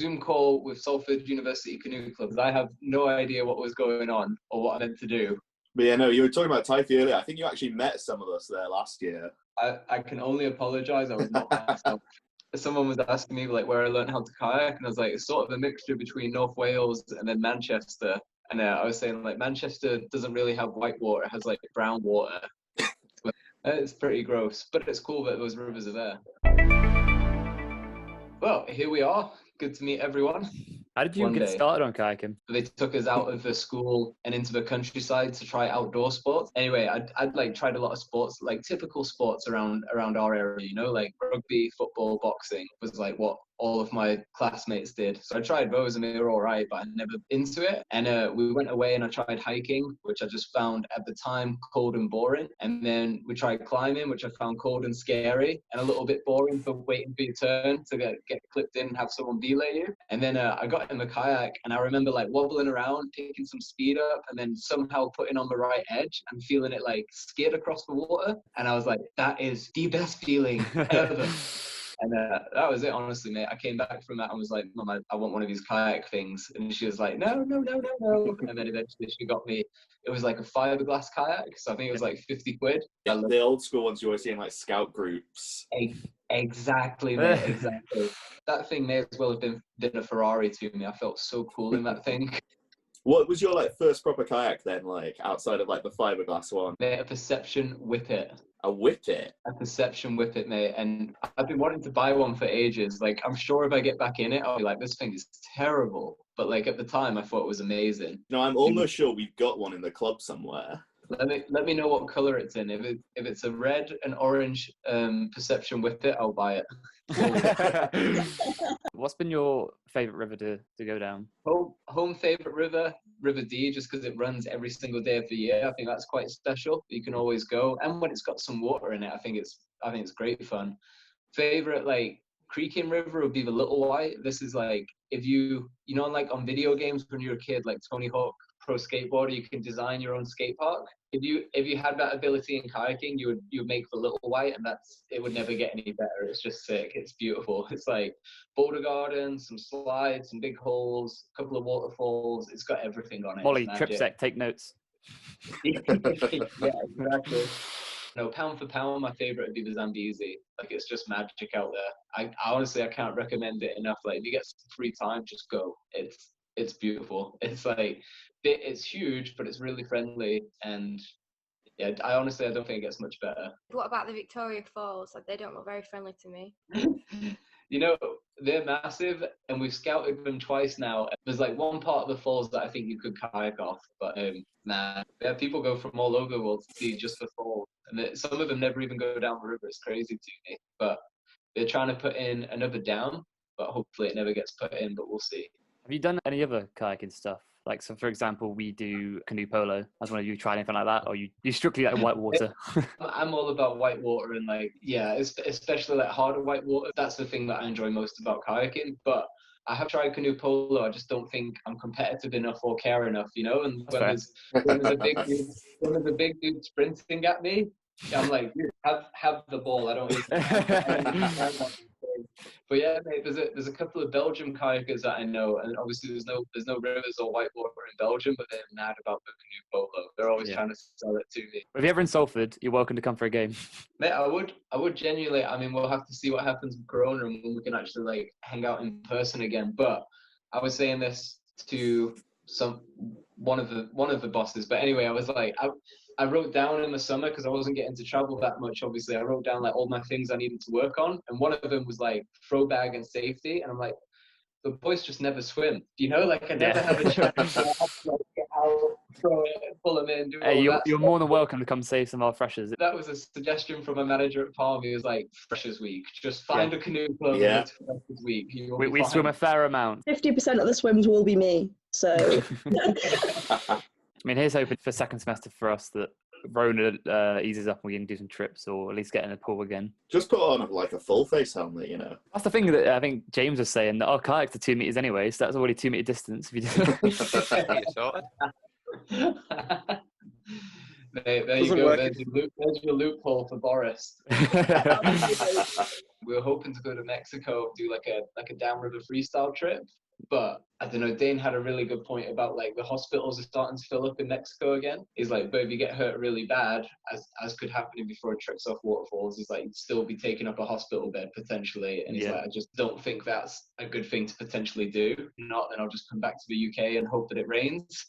Zoom call with Salford University Canoe Club. I have no idea what was going on or what I meant to do. But yeah, no, you were talking about Taipei earlier. I think you actually met some of us there last year. I can only apologise. I was not myself. Someone was asking me like where I learned how to kayak, and I was like, it's sort of a mixture between North Wales and then Manchester. And I was saying like Manchester doesn't really have white water; it has like brown water. It's pretty gross, but it's cool that those rivers are there. Well, here we are. Good to meet everyone. How did you get started on kayaking? They took us out of the school and into the countryside to try outdoor sports. Anyway, I'd like tried a lot of sports, like typical sports around our area, you know, like rugby, football, boxing was like what all of my classmates did. So I tried those and they were all right, but I never into it. And we went away and I tried hiking, which I just found at the time cold and boring. And then we tried climbing, which I found cold and scary and a little bit boring for waiting for your turn to get clipped in and have someone belay you. And then I got in the kayak and I remember like wobbling around, picking some speed up and then somehow putting on the right edge and feeling it like skid across the water. And I was like, that is the best feeling ever. And that was it, honestly, mate. I came back from that and was like, Mum, I want one of these kayak things. And she was like, no. And then eventually she got me, it was like a fiberglass kayak. So I think it was like 50 quid. Yeah, the old school ones you always see in like scout groups. Exactly, mate, exactly. That thing may as well have been a Ferrari to me. I felt so cool in that thing. What was your like first proper kayak then, like outside of like the fiberglass one? Mate, a Perception Whippet. A Whippet? A Perception Whippet, mate. And I've been wanting to buy one for ages. Like, I'm sure if I get back in it, I'll be like, this thing is terrible. But like at the time, I thought it was amazing. No, I'm almost sure we've got one in the club somewhere. Let me know what colour it's in. If it's a red and orange Perception Whippet, I'll buy it. What's been your favourite river to go down? Home favourite river, River Dee, just because it runs every single day of the year. I think that's quite special. You can always go, and when it's got some water in it, I think it's great fun. Favourite like creeking river would be the Little White. This is like if you know like on video games when you're a kid, like Tony Hawk Pro Skateboarder, you can design your own skate park. If you had that ability in kayaking, you would make the Little White, and it would never get any better. It's just sick. It's beautiful. It's like boulder gardens, some slides, some big holes, a couple of waterfalls. It's got everything on it. Molly, Tripsec, take notes. Yeah, exactly. No, pound for pound, my favorite would be the Zambezi. Like, it's just magic out there. I honestly, I can't recommend it enough. Like, if you get some free time, just go. It's beautiful. It's like, it's huge, but it's really friendly. And yeah, I don't think it gets much better. What about the Victoria Falls? Like, they don't look very friendly to me. You know, they're massive, and we've scouted them twice now. There's like one part of the falls that I think you could kayak off, but nah. Yeah, people go from all over the world to see just the falls, and some of them never even go down the river. It's crazy to me, but they're trying to put in another dam, but hopefully it never gets put in, but we'll see. Have you done any other kayaking stuff? Like, so for example, we do canoe polo. Has one of you tried anything like that? Or you strictly like white water? I'm all about white water and like, yeah, especially like harder white water. That's the thing that I enjoy most about kayaking. But I have tried canoe polo. I just don't think I'm competitive enough or care enough, you know? And when there's a big dude sprinting at me, I'm like, dude, have the ball. I don't need But yeah, mate, there's a couple of Belgian kayakers that I know, and obviously there's no rivers or white water in Belgium, but they're mad about the canoe polo. They're always trying to sell it to me. If you're ever in Salford, you're welcome to come for a game. Mate, I would genuinely. I mean, we'll have to see what happens with Corona and when we can actually like hang out in person again. But I was saying this to one of the bosses. But anyway, I was like, I wrote down in the summer, because I wasn't getting to travel that much, obviously, I wrote down like all my things I needed to work on. And one of them was like throw bag and safety. And I'm like, the boys just never swim. You know, like I never have a chance to like, get out, throw it, pull them in, do all that. You're more than welcome to come save some of our freshers. That was a suggestion from a manager at Palm. He was like, Freshers Week. Just find a canoe club and it's Freshers Week. We swim a fair amount. 50% of the swims will be me. So I mean, here's hoping for second semester for us that Rona eases up and we can do some trips or at least get in the pool again. Just put on like a full face helmet, you know. That's the thing that I think James was saying, that our kayaks are 2 meters anyway, so that's already 2 meter distance. If you do. There you go. There's your loophole for Boris. we were hoping to go to Mexico, do like a downriver freestyle trip. But I don't know, Dane had a really good point about like the hospitals are starting to fill up in Mexico again. He's like, but if you get hurt really bad, as could happen before it trips off waterfalls, he's like, you'd still be taking up a hospital bed potentially. And he's like, I just don't think that's a good thing to potentially do. If not, then I'll just come back to the UK and hope that it rains.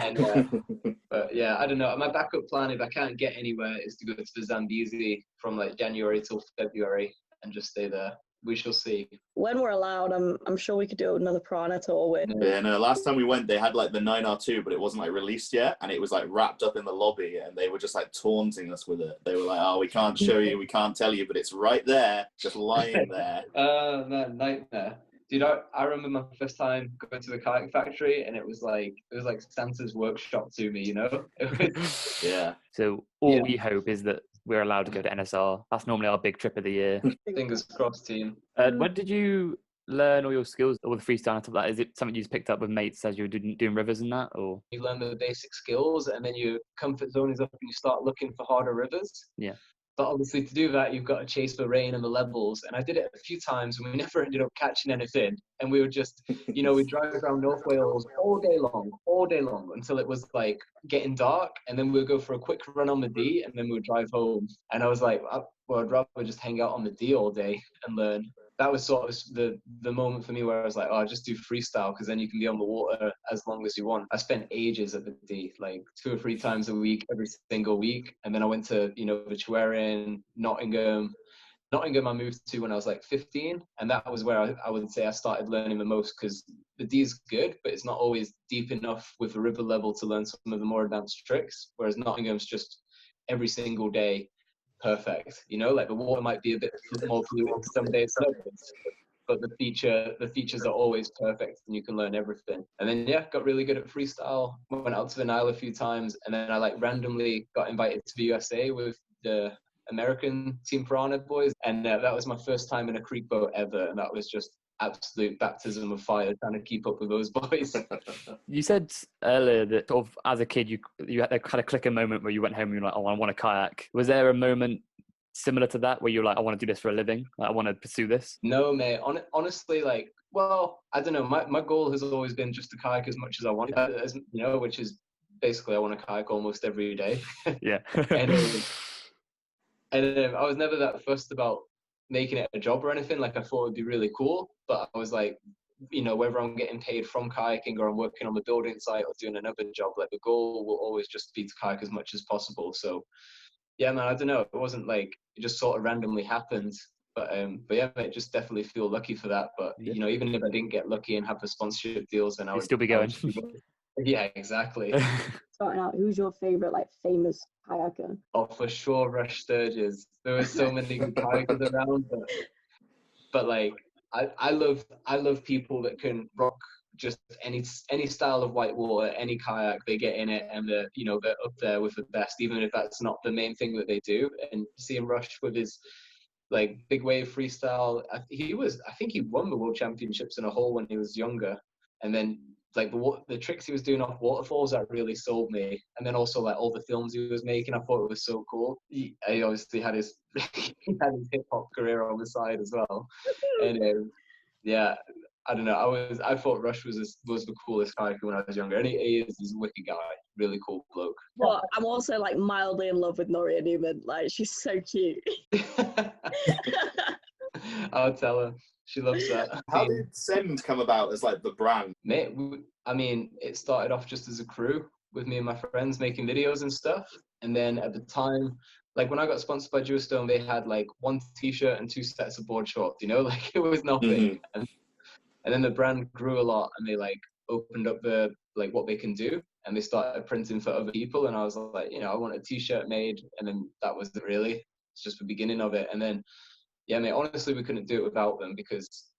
And but yeah, I don't know. My backup plan, if I can't get anywhere, is to go to the Zambezi from like January till February and just stay there. We shall see. When we're allowed, I'm sure we could do another Pyranha tour with. Yeah, no, last time we went, they had like the 9R2, but it wasn't like released yet. And it was like wrapped up in the lobby and they were just like taunting us with it. They were like, oh, we can't show you, we can't tell you, but it's right there, just lying there. Man, nightmare. Dude, I remember my first time going to the kayak factory and it was like Santa's workshop to me, you know? Yeah. So all we hope is that we're allowed to go to NSR. That's normally our big trip of the year. Fingers crossed, team. When did you learn all your skills, all the freestyle and stuff like that? Is it something you just picked up with mates as you were doing rivers and that, or? You learn the basic skills and then your comfort zone is up and you start looking for harder rivers. Yeah. But obviously to do that, you've got to chase the rain and the levels. And I did it a few times and we never ended up catching anything. And we would just, you know, we'd drive around North Wales all day long until it was like getting dark. And then we'd go for a quick run on the D and then we would drive home. And I was like, well, I'd rather just hang out on the D all day and learn. That was sort of the moment for me where I was like, oh, I'll just do freestyle because then you can be on the water as long as you want. I spent ages at the D, like 2 or 3 times a week, every single week. And then I went to, you know, Victuarian, Nottingham. Nottingham I moved to when I was like 15. And that was where I would say I started learning the most because the D is good, but it's not always deep enough with the river level to learn some of the more advanced tricks. Whereas Nottingham's just every single day perfect, you know, like the water might be a bit more polluted some days, but the features are always perfect and you can learn everything. And then got really good at freestyle, went out to the Nile a few times, and then I like randomly got invited to the USA with the American Team Pyranha boys, and that was my first time in a creek boat ever, and that was just absolute baptism of fire trying to keep up with those boys. You said earlier that sort of as a kid you had a kind of clicker moment where you went home and you were like, oh, I want to kayak. Was there a moment similar to that where you're like, I want to do this for a living, like, I want to pursue this? No, mate. Honestly, like, well, I don't know. My goal has always been just to kayak as much as I want, as you know, which is basically I want to kayak almost every day. Yeah. and I was never that fussed about making it a job or anything. Like I thought it'd be really cool, but I was like, you know, whether I'm getting paid from kayaking or I'm working on the building site or doing another job, like the goal will always just be to kayak as much as possible. So yeah, man, I don't know. It wasn't like it just sort of randomly happened, but yeah, mate, just definitely feel lucky for that. But you know, even if I didn't get lucky and have the sponsorship deals, then I would still be going. Yeah, exactly. Starting out, who's your favorite like famous kayaker? Oh, for sure, Rush Sturges. There were so many good kayakers around, but like I love people that can rock just any style of white water, any kayak, they get in it and they're up there with the best, even if that's not the main thing that they do. And seeing Rush with his like big wave freestyle, I think he won the world championships in a hole when he was younger, and then like the tricks he was doing off waterfalls, that really sold me. And then also like all the films he was making, I thought it was so cool. He obviously had his hip hop career on the side as well. And yeah, I don't know. I thought Rush was the coolest kayaker when I was younger, and he's a wicked guy, really cool bloke. Well, I'm also like mildly in love with Noria Newman. Like she's so cute. I'll tell her. She loves that. How did Send come about as like the brand? Mate, I mean, it started off just as a crew with me and my friends making videos and stuff. And then at the time, like when I got sponsored by Jewstone, they had like 1 t-shirt and 2 sets of board shorts, you know, like it was nothing. Mm-hmm. And then the brand grew a lot and they like opened up the like what they can do, and they started printing for other people. And I was like, you know, I want a t-shirt made, and then that was it really. It's just the beginning of it. And then yeah, mate, honestly, we couldn't do it without them because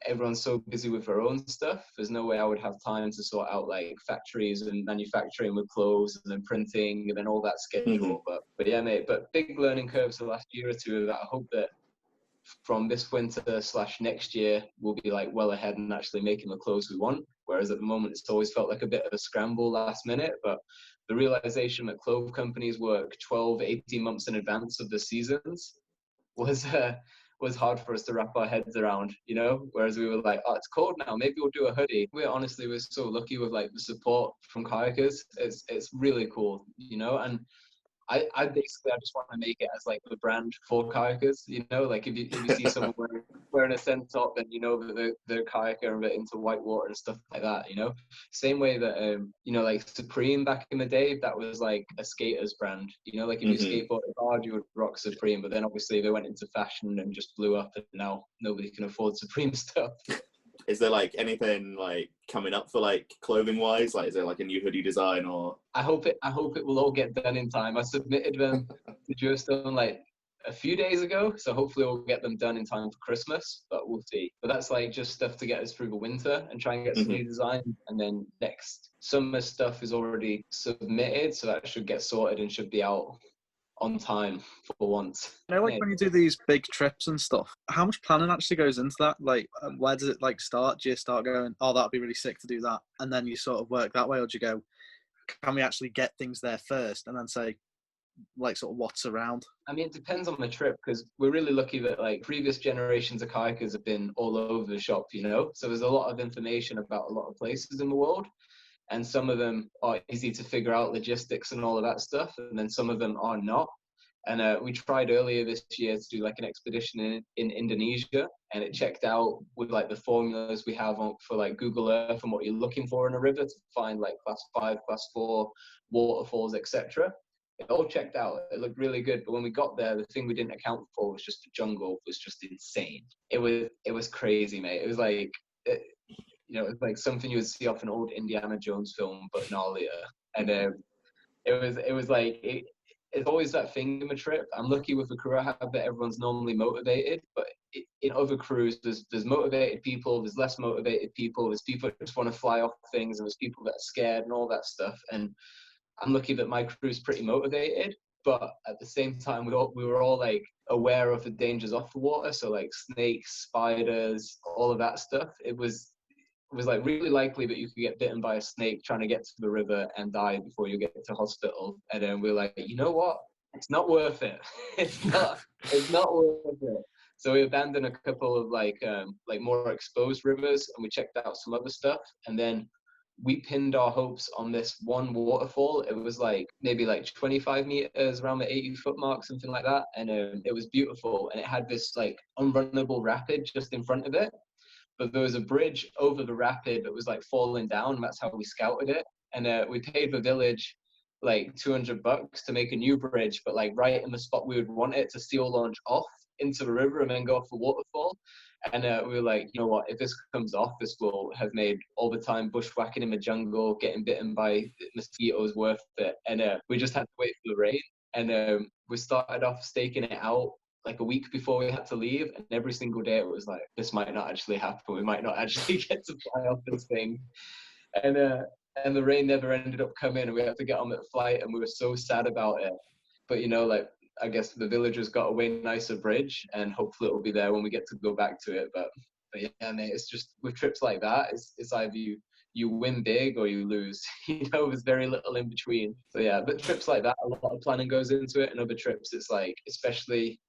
everyone's so busy with their own stuff. There's no way I would have time to sort out like factories and manufacturing with clothes and then printing and then all that schedule. Mm-hmm. But yeah, mate, but big learning curves the last year or two of that. I hope that from this winter / next year, we'll be like well ahead and actually making the clothes we want. Whereas at the moment, it's always felt like a bit of a scramble last minute. But the realization that clothes companies work 12, 18 months in advance of the seasons was was hard for us to wrap our heads around, you know, whereas we were like, oh, it's cold now, maybe we'll do a hoodie. We're so lucky with like the support from kayakers. It's really cool, you know. And I just want to make it as like the brand for kayakers, you know, like if you see someone wearing a scent top, then you know that they're kayaker and a bit into whitewater and stuff like that, you know. Same way that you know, like Supreme back in the day, that was like a skater's brand, you know, like if you skateboarded hard, you would rock Supreme, but then obviously they went into fashion and just blew up, and now nobody can afford Supreme stuff. Is there like anything like coming up for like clothing wise? Like, is there like a new hoodie design or? I hope it will all get done in time. I submitted them to Jewstone like a few days ago, so hopefully we'll get them done in time for Christmas, but we'll see. But that's like just stuff to get us through the winter and try and get some new design. And then next summer stuff is already submitted, so that should get sorted and should be out on time for once. You know, like when you do these big trips and stuff, how much planning actually goes into that? Like, where does it like start? Do you start going, oh, that'd be really sick to do that, and then you sort of work that way, or do you go, can we actually get things there first, and then say, like, sort of what's around? I mean, it depends on the trip, because we're really lucky that like previous generations of kayakers have been all over the shop, you know. So there's a lot of information about a lot of places in the world. And some of them are easy to figure out logistics and all of that stuff, and then some of them are not. And we tried earlier this year to do like an expedition in Indonesia, and it checked out with like the formulas we have for like Google Earth and what you're looking for in a river to find like class 5, class 4 waterfalls, etc. It all checked out. It looked really good, but when we got there, the thing we didn't account for was just the jungle was just insane. It was crazy, mate. It was like you know, it's like something you would see off an old Indiana Jones film, but gnarlier. And it was like it's always that thing in a trip. I'm lucky with the crew I have that everyone's normally motivated, but in other crews, there's motivated people, there's less motivated people, there's people that just want to fly off things, and there's people that are scared and all that stuff. And I'm lucky that my crew's pretty motivated, but at the same time, we were all like aware of the dangers off the water. So like snakes, spiders, all of that stuff. It was like really likely that you could get bitten by a snake trying to get to the river and die before you get to hospital. And then we're like, you know what? It's not worth it. It's not worth it. So we abandoned a couple of like more exposed rivers, and we checked out some other stuff. And then we pinned our hopes on this one waterfall. It was like maybe like 25 meters around the 80-foot mark, something like that. And it was beautiful. And it had this like unrunnable rapid just in front of it. But there was a bridge over the rapid that was like falling down. And that's how we scouted it. And we paid the village like $200 to make a new bridge, but like right in the spot we would want it to seal launch off into the river and then go off the waterfall. And we were like, you know what, if this comes off, this will have made all the time bushwhacking in the jungle, getting bitten by mosquitoes worth it. And we just had to wait for the rain. And we started off staking it out like a week before we had to leave. And every single day it was like, this might not actually happen. We might not actually get to fly off this thing. And the rain never ended up coming, and we had to get on that flight, and we were so sad about it. But, you know, like, I guess the villagers got a way nicer bridge, and hopefully it will be there when we get to go back to it. But yeah, mate, it's just with trips like that, it's either you win big or you lose. You know, there's very little in between. So yeah, but trips like that, a lot of planning goes into it. And other trips, it's like, especially,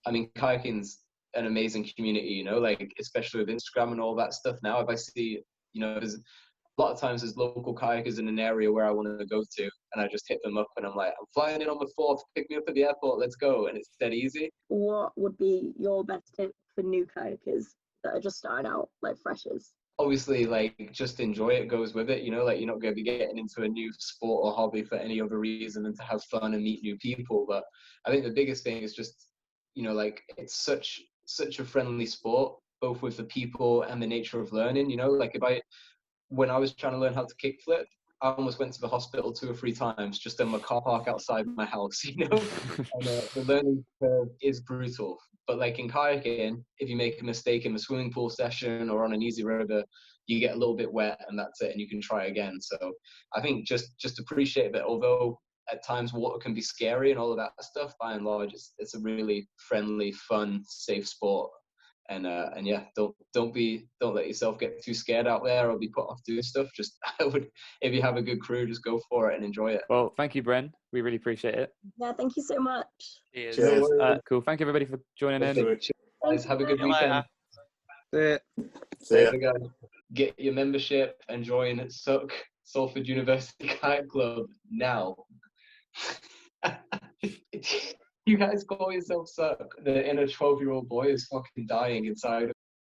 I mean, kayaking's an amazing community, you know, like, especially with Instagram and all that stuff now. If I see, you know, there's a lot of times there's local kayakers in an area where I want to go to, and I just hit them up and I'm like, I'm flying in on the 4th, pick me up at the airport, let's go. And it's dead easy. What would be your best tip for new kayakers that are just starting out, like freshers? Obviously, like, just enjoy it goes with it, you know, like, you're not going to be getting into a new sport or hobby for any other reason than to have fun and meet new people. But I think the biggest thing is just, you know, like, it's such a friendly sport, both with the people and the nature of learning, you know, like when I was trying to learn how to kickflip, I almost went to the hospital 2 or 3 times just in my car park outside my house, you know? And the learning curve is brutal. But like in kayaking, if you make a mistake in the swimming pool session or on an easy river, you get a little bit wet and that's it, and you can try again. So I think just appreciate that although at times water can be scary and all of that stuff, by and large, it's a really friendly, fun, safe sport. And yeah, don't let yourself get too scared out there or be put off doing stuff. Just if you have a good crew, just go for it and enjoy it. Well, thank you, Bren. We really appreciate it. Yeah, thank you so much. Cheers. Cheers. Cool. Thank you, everybody, for joining in. Thank guys. Have a good See you later. weekend. See ya. Later, guys. Get your membership and join S.U.C. Salford University Kayak Club now. You guys call yourself S.U.C. The inner 12-year-old boy is fucking dying inside